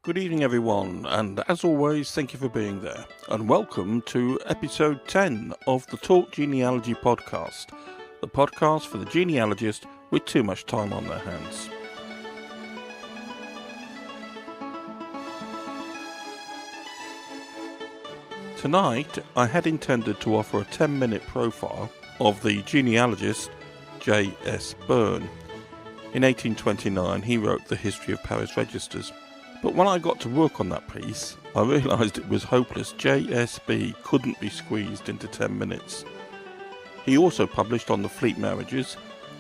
Good evening everyone, and as always thank you for being there, and welcome to episode 10 of the Talk Genealogy podcast, the podcast for the genealogist with too much time on their hands. Tonight I had intended to offer a 10-minute profile of the genealogist J.S. Byrne. In 1829 he wrote the History of Parish Registers. But when I got to work on that piece, I realised it was hopeless. JSB couldn't be squeezed into 10 minutes. He also published on the Fleet Marriages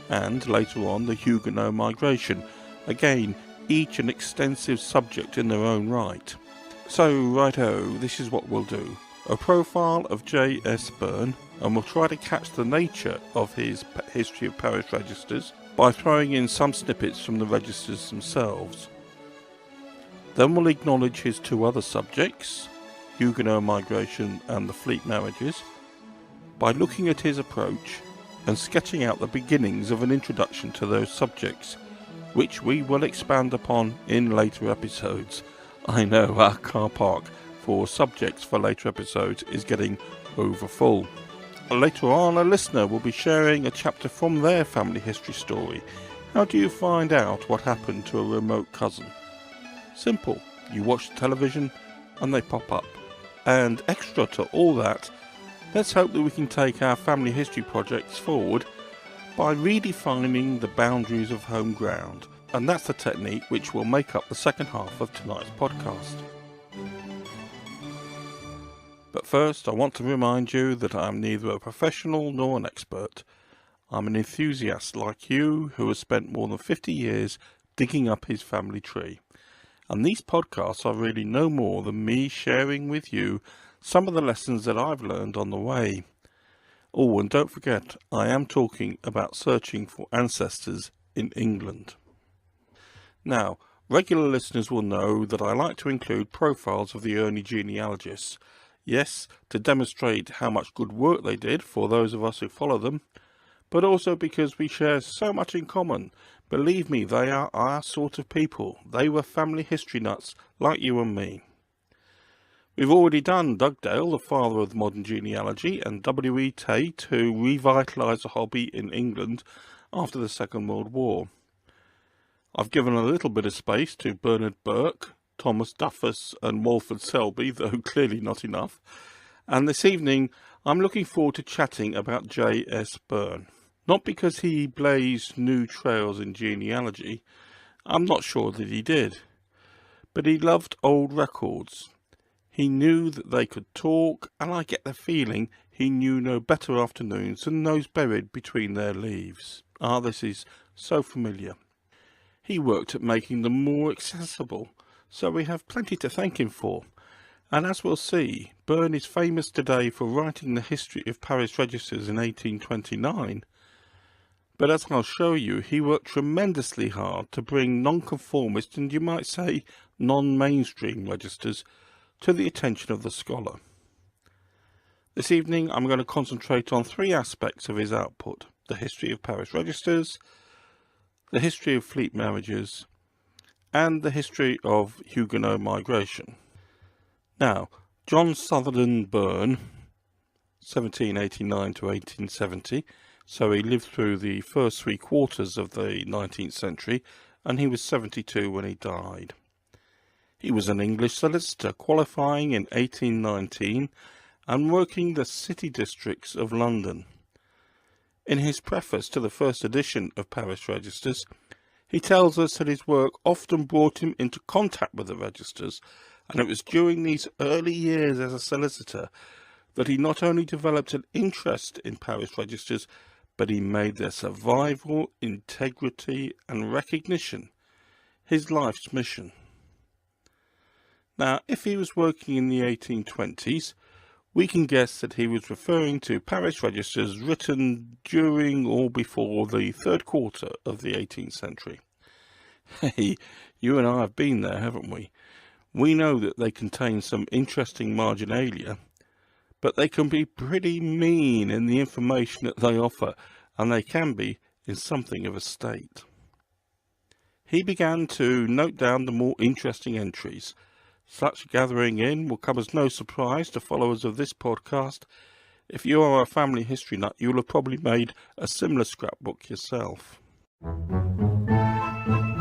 and, later on, the Huguenot Migration. Again, each an extensive subject in their own right. So, righto, this is what we'll do. A profile of J.S. Byrne, and we'll try to catch the nature of his History of Parish Registers by throwing in some snippets from the registers themselves. Then we'll acknowledge his two other subjects, Huguenot Migration and the Fleet Marriages, by looking at his approach and sketching out the beginnings of an introduction to those subjects, which we will expand upon in later episodes. I know our car park for subjects for later episodes is getting overfull. Later on, a listener will be sharing a chapter from their family history story. How do you find out what happened to a remote cousin? Simple. You watch the television and they pop up. And extra to all that, let's hope that we can take our family history projects forward by redefining the boundaries of home ground. And that's the technique which will make up the second half of tonight's podcast. But first, I want to remind you that I am neither a professional nor an expert. I'm an enthusiast like you who has spent more than 50 years digging up his family tree. And these podcasts are really no more than me sharing with you some of the lessons that I've learned on the way. Oh, and don't forget, I am talking about searching for ancestors in England. Now, regular listeners will know that I like to include profiles of the early genealogists. Yes, to demonstrate how much good work they did for those of us who follow them, but also because we share so much in common. Believe me, they are our sort of people. They were family history nuts like you and me. We've already done Dugdale, the father of modern genealogy, and W.E. Tate, who revitalised the hobby in England after the Second World War. I've given a little bit of space to Bernard Burke, Thomas Duffus and Walford Selby, though clearly not enough. And this evening I'm looking forward to chatting about J.S. Byrne. Not because he blazed new trails in genealogy, I'm not sure that he did, but he loved old records. He knew that they could talk, and I get the feeling he knew no better afternoons than those buried between their leaves. Ah, this is so familiar. He worked at making them more accessible, so we have plenty to thank him for. And as we'll see, Byrne is famous today for writing the History of Parish Registers in 1829. But as I'll show you, he worked tremendously hard to bring nonconformist and you might say non-mainstream registers to the attention of the scholar. This evening I'm going to concentrate on three aspects of his output: the history of parish registers, the history of fleet marriages, and the history of Huguenot migration. Now, John Sutherland Byrne, 1789 to 1870, so he lived through the first 3 quarters of the 19th century, and he was 72 when he died. He was an English solicitor, qualifying in 1819 and working the city districts of London. In his preface to the first edition of Parish Registers, he tells us that his work often brought him into contact with the registers, and it was during these early years as a solicitor that he not only developed an interest in parish registers, but he made their survival, integrity and recognition his life's mission. Now, if he was working in the 1820s, we can guess that he was referring to parish registers written during or before the 3rd quarter of the 18th century. Hey, you and I have been there, haven't we? We know that they contain some interesting marginalia, but they can be pretty mean in the information that they offer, and they can be in something of a state. he began to note down the more interesting entries. Such gathering in will come as no surprise to followers of this podcast. If you are a family history nut, you'll have probably made a similar scrapbook yourself.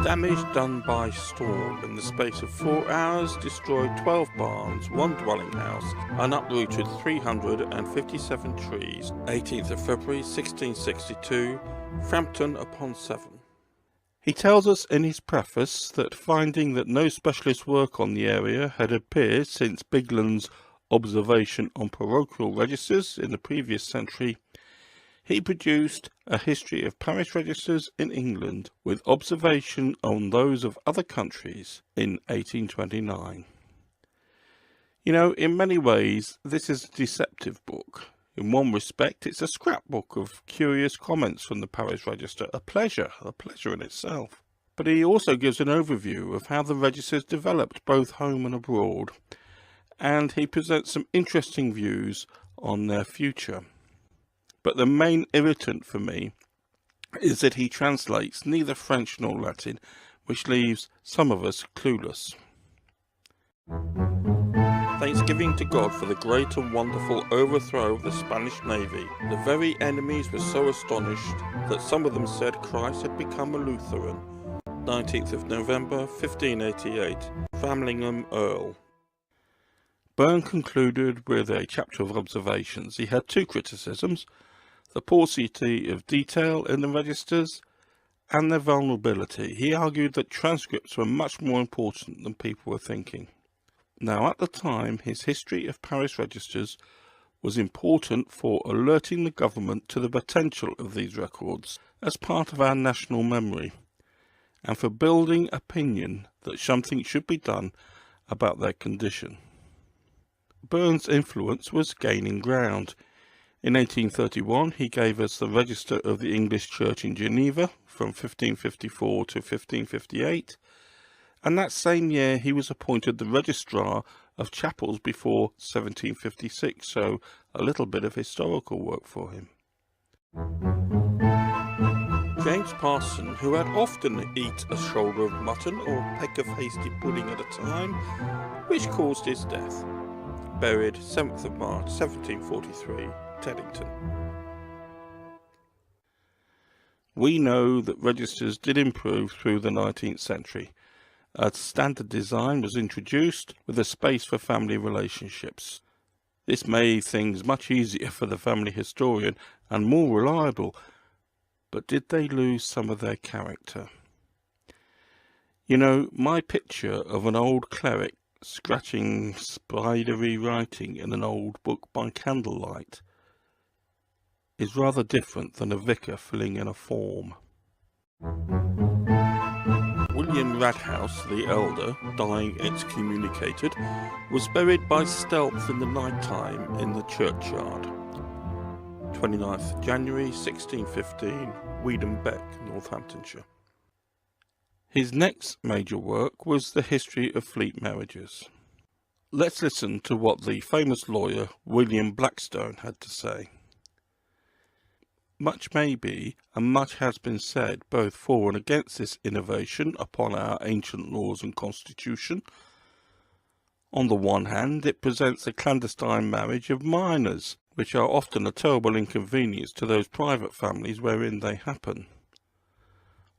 Damage done by storm in the space of 4 hours destroyed 12 barns, 1 dwelling house, and uprooted 357 trees. 18th of February 1662, Frampton upon Severn. He tells us in his preface that finding that no specialist work on the area had appeared since Bigland's observation on parochial registers in the previous century, he produced a history of parish registers in England with observation on those of other countries in 1829. You know, in many ways, this is a deceptive book. In one respect, it's a scrapbook of curious comments from the parish register, a pleasure in itself. But he also gives an overview of how the registers developed both home and abroad, and he presents some interesting views on their future. But the main irritant for me is that he translates neither French nor Latin, which leaves some of us clueless. Thanksgiving to God for the great and wonderful overthrow of the Spanish navy. The very enemies were so astonished that some of them said Christ had become a Lutheran. 19th of November 1588, Framlingham Earl. Burn concluded with a chapter of observations. He had 2 criticisms: the paucity of detail in the registers and their vulnerability. He argued that transcripts were much more important than people were thinking. Now, at the time, his history of parish registers was important for alerting the government to the potential of these records as part of our national memory, and for building opinion that something should be done about their condition. Burns' influence was gaining ground. In 1831, he gave us the Register of the English Church in Geneva from 1554 to 1558, and that same year he was appointed the Registrar of Chapels before 1756, so a little bit of historical work for him. James Parson, who had often eat a shoulder of mutton or a peck of hasty pudding at a time, which caused his death. Buried 7th of March 1743, Teddington. We know that registers did improve through the 19th century. A standard design was introduced with a space for family relationships. This made things much easier for the family historian and more reliable, but did they lose some of their character? You know, my picture of an old cleric scratching spidery writing in an old book by candlelight is rather different than a vicar filling in a form. William Radhouse the elder, dying excommunicated, was buried by stealth in the night time in the churchyard. 29th January 1615, Weedham Beck, Northamptonshire. His next major work was the history of fleet marriages. Let's listen to what the famous lawyer William Blackstone had to say. Much may be, and much has been said, both for and against this innovation upon our ancient laws and constitution. On the one hand, it presents a clandestine marriage of minors, which are often a terrible inconvenience to those private families wherein they happen.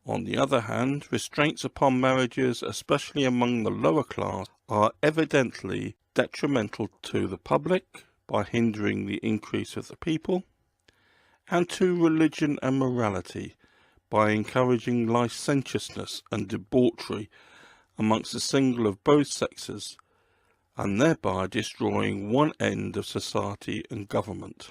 On the other hand, restraints upon marriages, especially among the lower class, are evidently detrimental to the public by hindering the increase of the people, and to religion and morality by encouraging licentiousness and debauchery amongst the single of both sexes, and thereby destroying one end of society and government.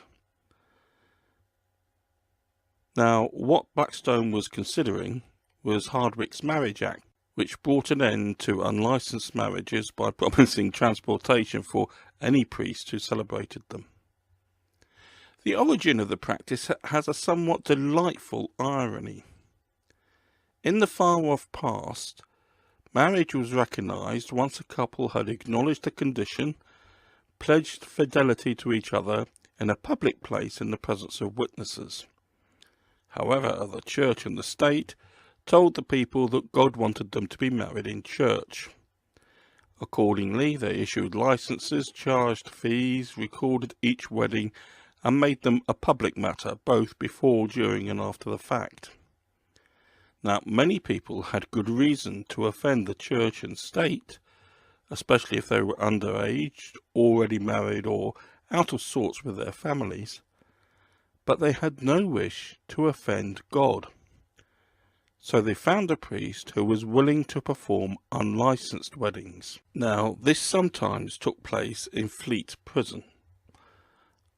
Now, what Blackstone was considering was Hardwicke's Marriage Act, which brought an end to unlicensed marriages by promising transportation for any priest who celebrated them. The origin of the practice has a somewhat delightful irony. In the far-off past, marriage was recognised once a couple had acknowledged the condition, pledged fidelity to each other in a public place in the presence of witnesses. However, the Church and the State told the people that God wanted them to be married in church. Accordingly, they issued licenses, charged fees, recorded each wedding, and made them a public matter, both before, during, and after the fact. Now, many people had good reason to offend the church and state, especially if they were underage, already married, or out of sorts with their families, but they had no wish to offend God. So they found a priest who was willing to perform unlicensed weddings. Now, this sometimes took place in Fleet Prison,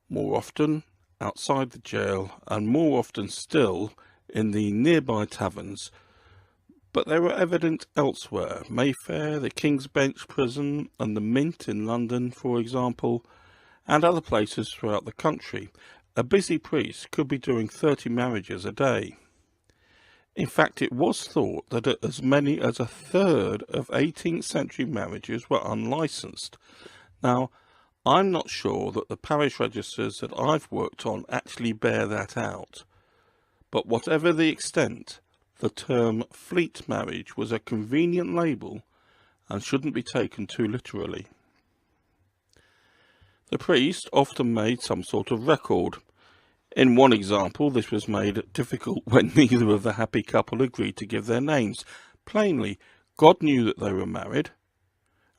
more often outside the jail, and more often still in the nearby taverns, but they were evident elsewhere. Mayfair, the King's Bench Prison, and the Mint in London, for example, and other places throughout the country. A busy priest could be doing 30 marriages a day. In fact, it was thought that as many as a third of 18th century marriages were unlicensed. Now, I'm not sure that the parish registers that I've worked on actually bear that out, but whatever the extent, the term fleet marriage was a convenient label and shouldn't be taken too literally. The priest often made some sort of record. In one example, this was made difficult when neither of the happy couple agreed to give their names. Plainly, God knew that they were married,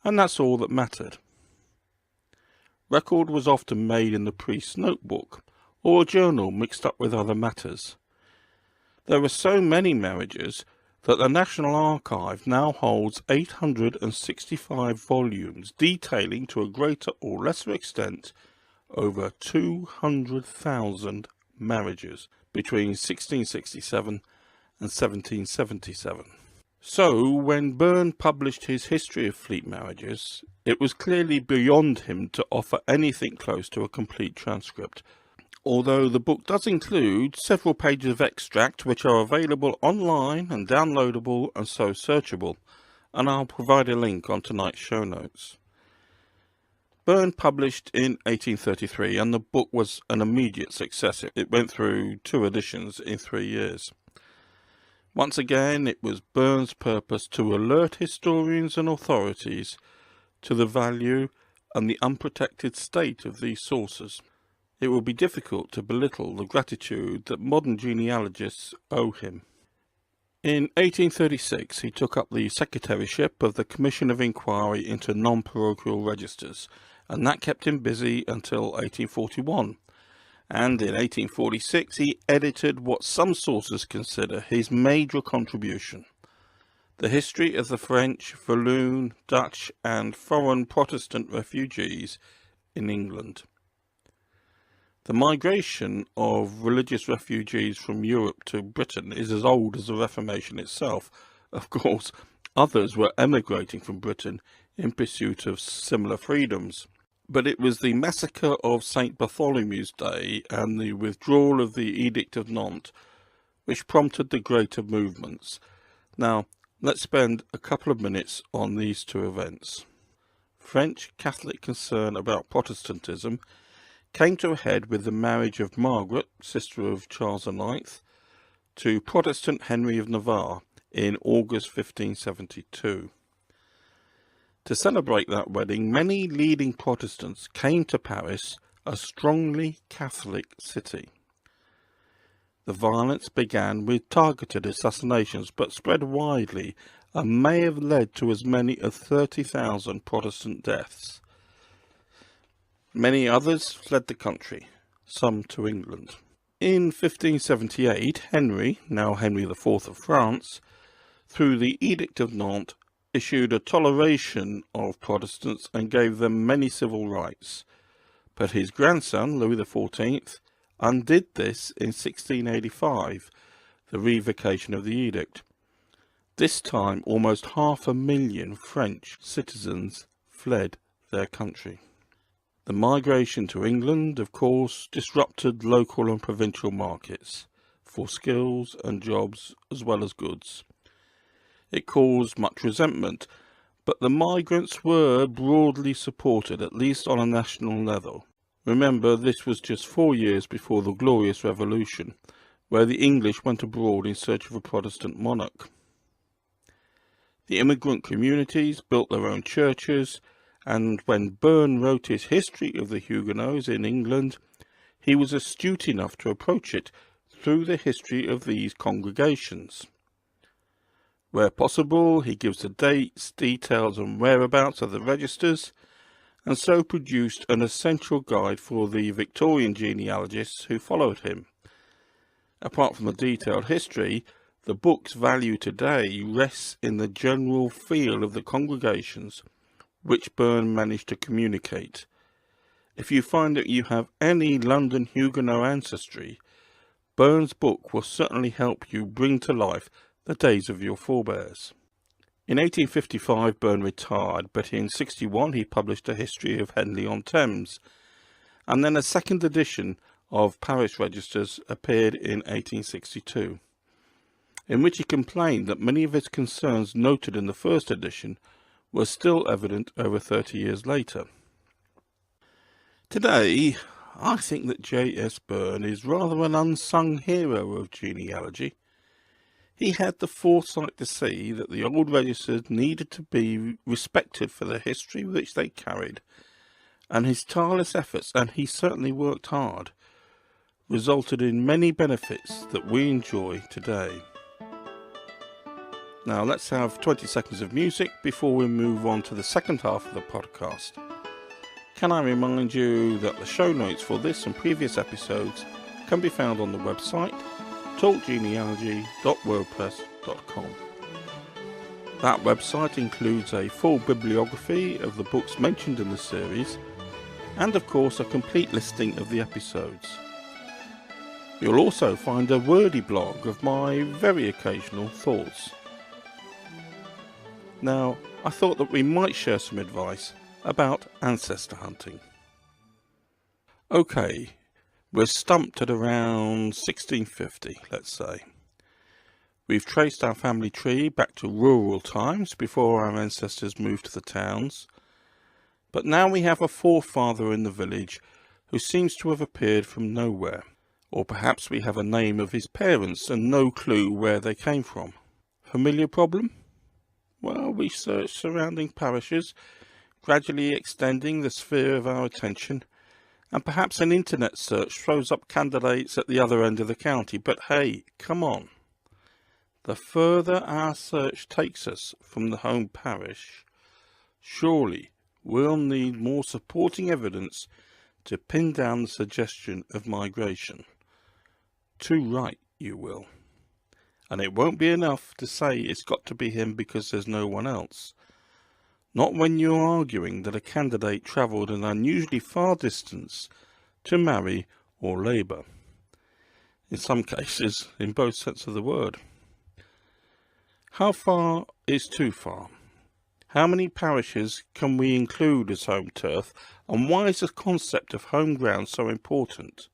and that's all that mattered. Record was often made in the priest's notebook, or a journal mixed up with other matters. There were so many marriages that the National Archive now holds 865 volumes detailing to a greater or lesser extent over 200,000 marriages between 1667 and 1777. So, when Byrne published his history of fleet marriages, it was clearly beyond him to offer anything close to a complete transcript, although the book does include several pages of extract which are available online and downloadable and so searchable, and I'll provide a link on tonight's show notes. Byrne published in 1833, and the book was an immediate success. It went through 2 editions in 3 years. Once again, it was Byrne's purpose to alert historians and authorities to the value and the unprotected state of these sources. It will be difficult to belittle the gratitude that modern genealogists owe him. In 1836, he took up the secretaryship of the Commission of Inquiry into Non-Parochial Registers, and that kept him busy until 1841. And in 1846, he edited what some sources consider his major contribution, The History of the French, Walloon, Dutch, and Foreign Protestant Refugees in England. The migration of religious refugees from Europe to Britain is as old as the Reformation itself. Of course, others were emigrating from Britain in pursuit of similar freedoms. But it was the massacre of St. Bartholomew's Day and the withdrawal of the Edict of Nantes which prompted the greater movements. Now, let's spend a couple of minutes on these 2 events. French Catholic concern about Protestantism came to a head with the marriage of Margaret, sister of Charles IX, to Protestant Henry of Navarre in August 1572. To celebrate that wedding, many leading Protestants came to Paris, a strongly Catholic city. The violence began with targeted assassinations, but spread widely and may have led to as many as 30,000 Protestant deaths. Many others fled the country, some to England. In 1578, Henry, now Henry IV of France, through the Edict of Nantes, issued a toleration of Protestants and gave them many civil rights. But his grandson, Louis XIV, undid this in 1685, the revocation of the edict. This time, almost 500,000 French citizens fled their country. The migration to England, of course, disrupted local and provincial markets for skills and jobs as well as goods. It caused much resentment, but the migrants were broadly supported, at least on a national level. Remember, this was just 4 years before the Glorious Revolution, where the English went abroad in search of a Protestant monarch. The immigrant communities built their own churches, and when Burn wrote his history of the Huguenots in England, he was astute enough to approach it through the history of these congregations. Where possible, he gives the dates, details and whereabouts of the registers, and so produced an essential guide for the Victorian genealogists who followed him. Apart from the detailed history, the book's value today rests in the general feel of the congregations which Burn managed to communicate. If you find that you have any London Huguenot ancestry, Burn's book will certainly help you bring to life the days of your forebears. In 1855 Burn retired, but in 1861 he published a history of Henley-on-Thames, and then a second edition of Parish Registers appeared in 1862, in which he complained that many of his concerns noted in the first edition were still evident over 30 years later. Today, I think that J.S. Burn is rather an unsung hero of genealogy. He had the foresight to see that the old registers needed to be respected for the history which they carried, and his tireless efforts, and he certainly worked hard, resulted in many benefits that we enjoy today. Now let's have 20 seconds of music before we move on to the second half of the podcast. Can I remind you that the show notes for this and previous episodes can be found on the website talkgenealogy.wordpress.com. That website includes a full bibliography of the books mentioned in the series, and of course a complete listing of the episodes. You'll also find a wordy blog of my very occasional thoughts. Now, I thought that we might share some advice about ancestor hunting. Okay, we're stumped at around 1650, let's say. We've traced our family tree back to rural times before our ancestors moved to the towns, but now we have a forefather in the village who seems to have appeared from nowhere. Or perhaps we have a name of his parents and no clue where they came from. Familiar problem? Well, we search surrounding parishes, gradually extending the sphere of our attention, and perhaps an internet search throws up candidates at the other end of the county. But hey, come on. The further our search takes us from the home parish, surely we'll need more supporting evidence to pin down the suggestion of migration. Too right, you will. And it won't be enough to say it's got to be him because there's no one else. Not when you're arguing that a candidate travelled an unusually far distance to marry or labour. In some cases, in both senses of the word. How far is too far? How many parishes can we include as home turf, and why is the concept of home ground so important?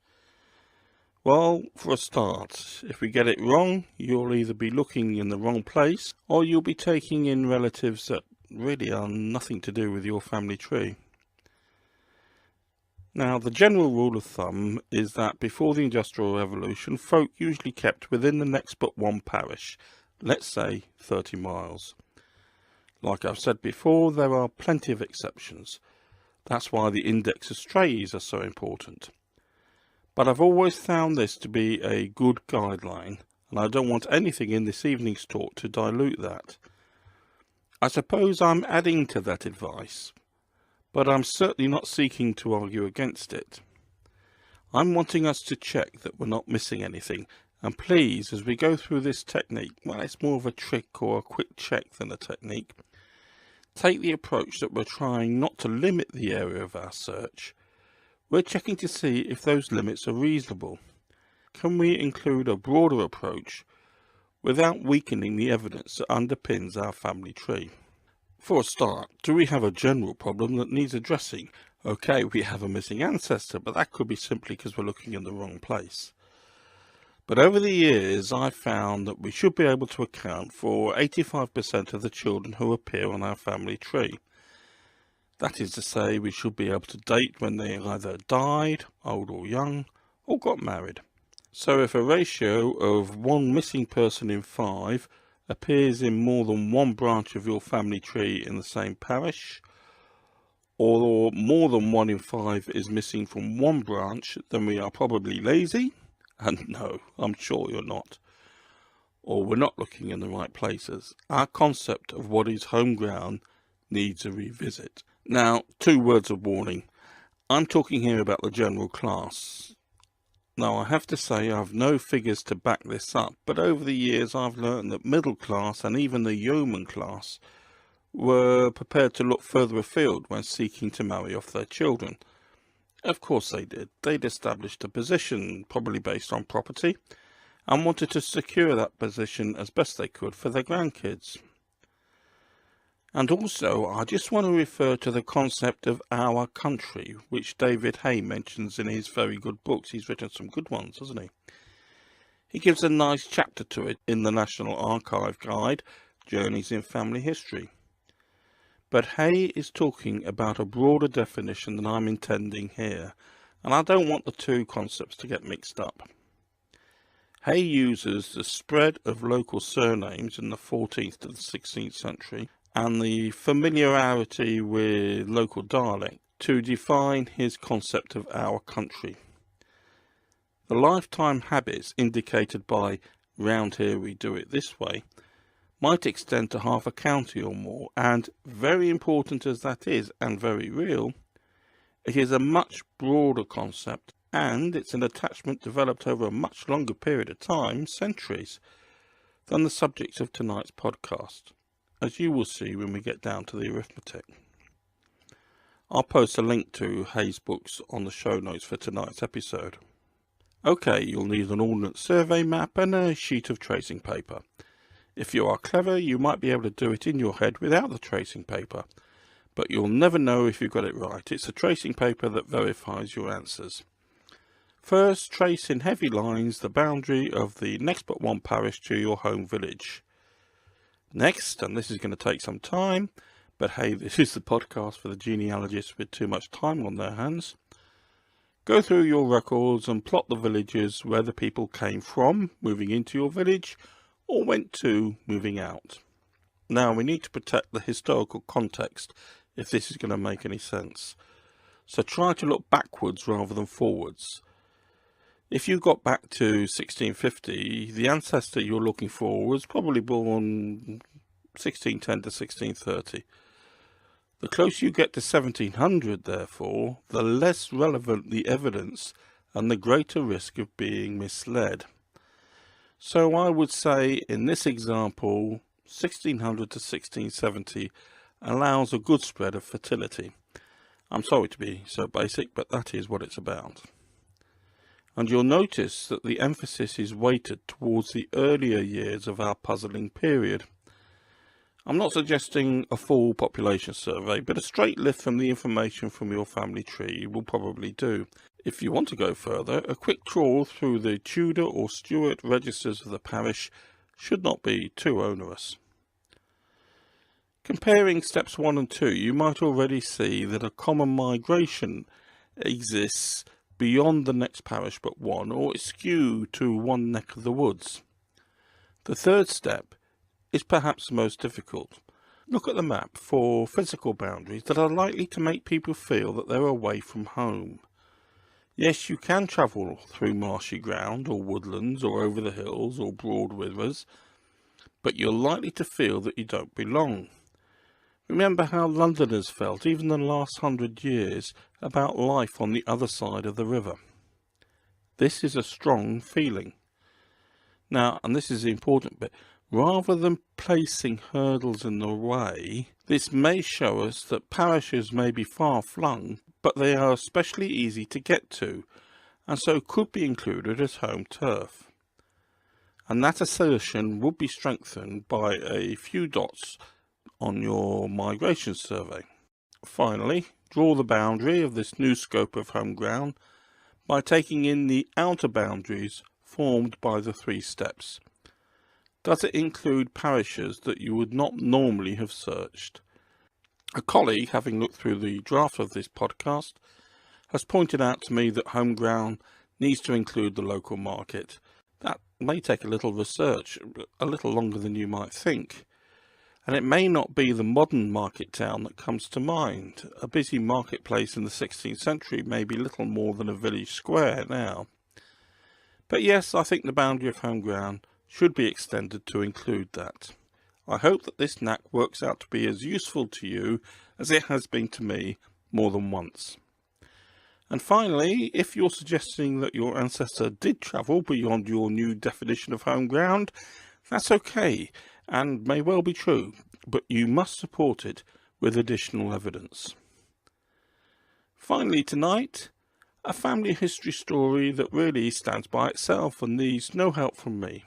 Well, for a start, if we get it wrong, you'll either be looking in the wrong place, or you'll be taking in relatives that really are nothing to do with your family tree. Now, the general rule of thumb is that before the Industrial Revolution, folk usually kept within the next but one parish, let's say 30 miles. Like I've said before, there are plenty of exceptions. That's why the index of strays are so important. But I've always found this to be a good guideline, and I don't want anything in this evening's talk to dilute that. I suppose I'm adding to that advice, but I'm certainly not seeking to argue against it. I'm wanting us to check that we're not missing anything, and please, as we go through this technique, well, it's more of a trick or a quick check than a technique, take the approach that we're trying not to limit the area of our search. We're checking to see if those limits are reasonable. Can we include a broader approach without weakening the evidence that underpins our family tree? For a start, do we have a general problem that needs addressing? Okay, we have a missing ancestor, but that could be simply because we're looking in the wrong place. But over the years, I've found that we should be able to account for 85% of the children who appear on our family tree. That is to say, we should be able to date when they either died, old or young, or got married. So if a ratio of 1 missing person in 5 appears in more than one branch of your family tree in the same parish, or more than 1 in 5 is missing from one branch, then we are probably lazy, and no, I'm sure you're not. Or we're not looking in the right places. Our concept of what is home ground needs a revisit. Now, 2 words of warning. I'm talking here about the general class. Now, I have to say I've no figures to back this up, but over the years I've learned that middle class and even the yeoman class were prepared to look further afield when seeking to marry off their children. Of course they did. They'd established a position, probably based on property, and wanted to secure that position as best they could for their grandkids. And also, I just want to refer to the concept of our country, which David Hay mentions in his very good books. He's written some good ones, hasn't he? He gives a nice chapter to it in the National Archive Guide, Journeys in Family History. But Hay is talking about a broader definition than I'm intending here, and I don't want the 2 concepts to get mixed up. Hay uses the spread of local surnames in the 14th to the 16th century and the familiarity with local dialect to define his concept of our country. The lifetime habits indicated by "round here we do it this way" might extend to half a county or more, and very important as that is, and very real, it is a much broader concept, and it's an attachment developed over a much longer period of time, centuries, than the subject of tonight's podcast, as you will see when we get down to the arithmetic. I'll post a link to Hay's books on the show notes for tonight's episode. Okay, you'll need an ordnance survey map and a sheet of tracing paper. If you are clever, you might be able to do it in your head without the tracing paper, but you'll never know if you got it right. It's the tracing paper that verifies your answers. First, trace in heavy lines the boundary of the next but one parish to your home village. Next, and this is going to take some time, but hey, this is the podcast for the genealogists with too much time on their hands. Go through your records and plot the villages where the people came from, moving into your village, or went to, moving out. Now, we need to protect the historical context if this is going to make any sense. So try to look backwards rather than forwards. If you got back to 1650, the ancestor you're looking for was probably born 1610 to 1630. The closer you get to 1700, therefore, the less relevant the evidence and the greater risk of being misled. So I would say in this example, 1600 to 1670 allows a good spread of fertility. I'm sorry to be so basic, but that is what it's about. And you'll notice that the emphasis is weighted towards the earlier years of our puzzling period. I'm not suggesting a full population survey, but a straight lift from the information from your family tree will probably do. If you want to go further, a quick trawl through the Tudor or Stuart registers of the parish should not be too onerous. Comparing steps 1 and 2, you might already see that a common migration exists beyond the next parish but one, or is skewed to one neck of the woods. The third step is perhaps the most difficult. Look at the map for physical boundaries that are likely to make people feel that they're away from home. Yes, you can travel through marshy ground or woodlands or over the hills or broad rivers, but you're likely to feel that you don't belong. Remember how Londoners felt, even in the last 100 years, about life on the other side of the river. This is a strong feeling. Now, and this is the important bit, rather than placing hurdles in the way, this may show us that parishes may be far-flung, but they are especially easy to get to, and so could be included as home turf. And that assertion would be strengthened by a few dots on your migration survey. Finally, draw the boundary of this new scope of home ground by taking in the outer boundaries formed by the 3 steps. Does it include parishes that you would not normally have searched? A colleague, having looked through the draft of this podcast, has pointed out to me that home ground needs to include the local market. That may take a little research, a little longer than you might think. And it may not be the modern market town that comes to mind. A busy marketplace in the 16th century may be little more than a village square now. But yes, I think the boundary of home ground should be extended to include that. I hope that this knack works out to be as useful to you as it has been to me more than once. And finally, if you're suggesting that your ancestor did travel beyond your new definition of home ground, that's okay and may well be true, but you must support it with additional evidence. Finally tonight, a family history story that really stands by itself and needs no help from me.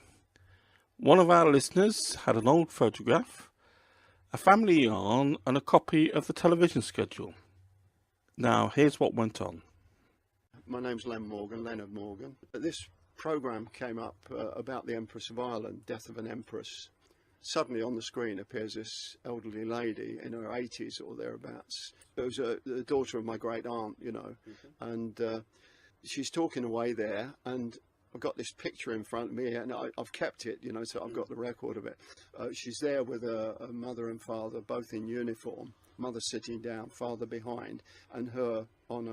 One of our listeners had an old photograph, a family yarn and a copy of the television schedule. Now here's what went on. My name's Leonard Morgan. This programme came up about the Empress of Ireland, death of an empress. Suddenly on the screen appears this elderly lady in her 80s or thereabouts. It was the daughter of my great aunt, you know, and she's talking away there, and I've got this picture in front of me, and I've kept it, you know, so I've got the record of it. She's there with her mother and father, both in uniform. Mother sitting down, father behind, and her on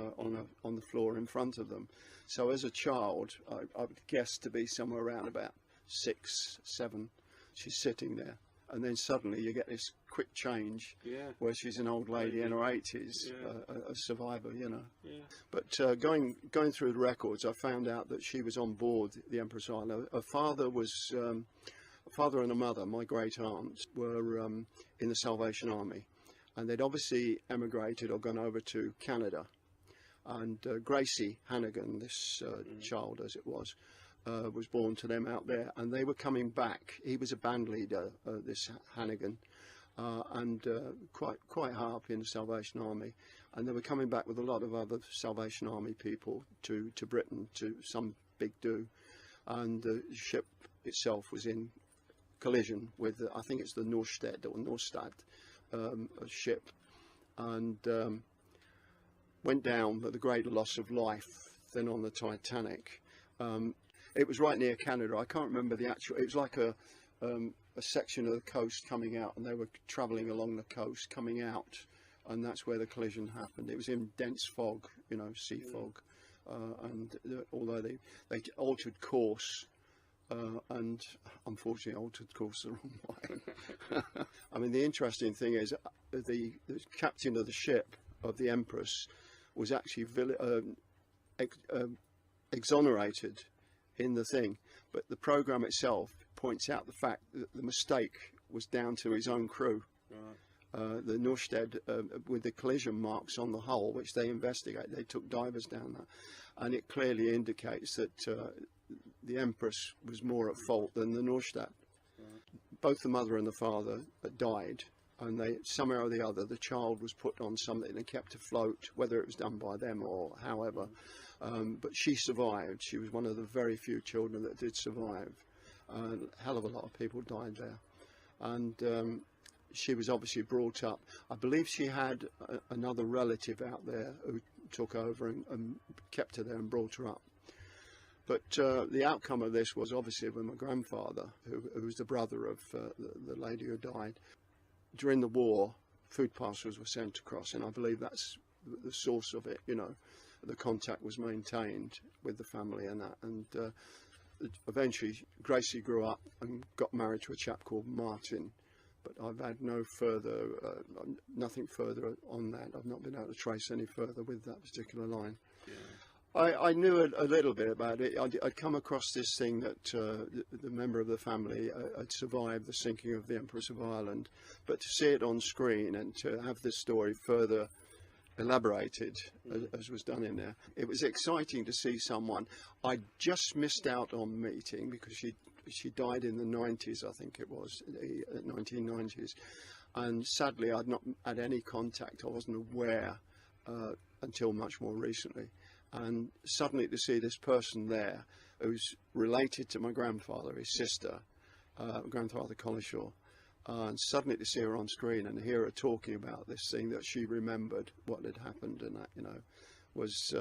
the floor in front of them. So as a child, I would guess to be somewhere around about 6, 7. She's sitting there, and then suddenly you get this quick change where she's an old lady in her 80s, a survivor, you know. But going through the records, I found out that she was on board the Empress of Ireland. Her father was a father and a mother, my great aunt, were in the Salvation Army, and they'd obviously emigrated or gone over to Canada. And Gracie Hannigan, this child as it was born to them out there, and they were coming back. He was a band leader, this Hannigan, and quite high up in the Salvation Army, and they were coming back with a lot of other Salvation Army people to Britain to some big do, and the ship itself was in collision with I think it's the Norstad or Norstad ship, and went down with a great loss of life. Then on the Titanic. It was right near Canada. I can't remember the actual. It was like a section of the coast coming out, and they were travelling along the coast coming out, and that's where the collision happened. It was in dense fog, you know, sea fog, and although they altered course, and unfortunately altered course the wrong way. I mean, the interesting thing is the captain of the ship of the Empress was actually exonerated in the thing, but the program itself points out the fact that the mistake was down to his own crew. The Norstad with the collision marks on the hull, which they investigate, they took divers down that, and it clearly indicates that the Empress was more at fault than the Norstad. Both the mother and the father died, and they somehow or the other the child was put on something and kept afloat, whether it was done by them or however. But she survived. She was one of the very few children that did survive. A hell of a lot of people died there, and she was obviously brought up. I believe she had another relative out there who took over and kept her there and brought her up. But the outcome of this was obviously with my grandfather, who was the brother of the lady who died. During the war, food parcels were sent across, and I believe that's the source of it, you know. The contact was maintained with the family and that, and eventually Gracie grew up and got married to a chap called Martin, but I've had nothing further on that. I've not been able to trace any further with that particular line. I knew a little bit about it. I'd come across this thing that the member of the family had survived the sinking of the Empress of Ireland, but to see it on screen and to have this story further elaborated as was done in there, it was exciting to see someone I just missed out on meeting, because she died in the 90s, I think it was, 1990s, and sadly I'd not had any contact. I wasn't aware until much more recently, and suddenly to see this person there who's related to my grandfather, his sister, grandfather Collishaw, and suddenly to see her on screen and hear her talking about this thing that she remembered what had happened, and that, you know, was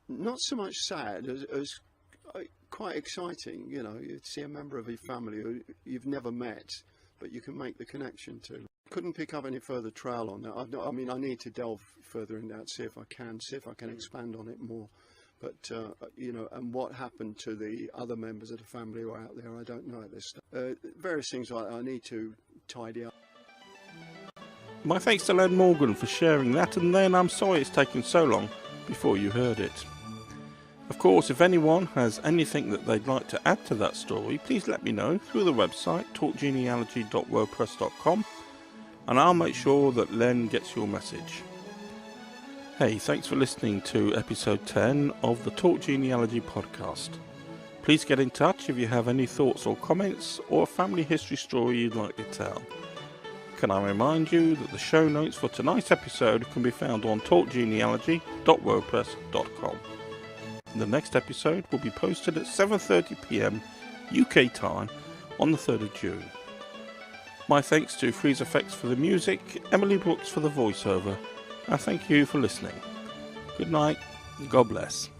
not so much sad as quite exciting. You know, you'd see a member of your family who you've never met, but you can make the connection to. Couldn't pick up any further trail on that. I mean, I need to delve further in that, see if I can expand on it more. But, you know, and what happened to the other members of the family who are out there, I don't know at this stage. Various things I need to tidy up. My thanks to Len Morgan for sharing that, and then I'm sorry it's taken so long before you heard it. Of course, if anyone has anything that they'd like to add to that story, please let me know through the website talkgenealogy.wordpress.com, and I'll make sure that Len gets your message. Hey, thanks for listening to episode 10 of the Talk Genealogy podcast. Please get in touch if you have any thoughts or comments or a family history story you'd like to tell. Can I remind you that the show notes for tonight's episode can be found on talkgenealogy.wordpress.com. The next episode will be posted at 7:30 p.m. UK time on the 3rd of June. My thanks to Freeze Effects for the music, Emily Brooks for the voiceover, and thank you for listening. Good night, God bless.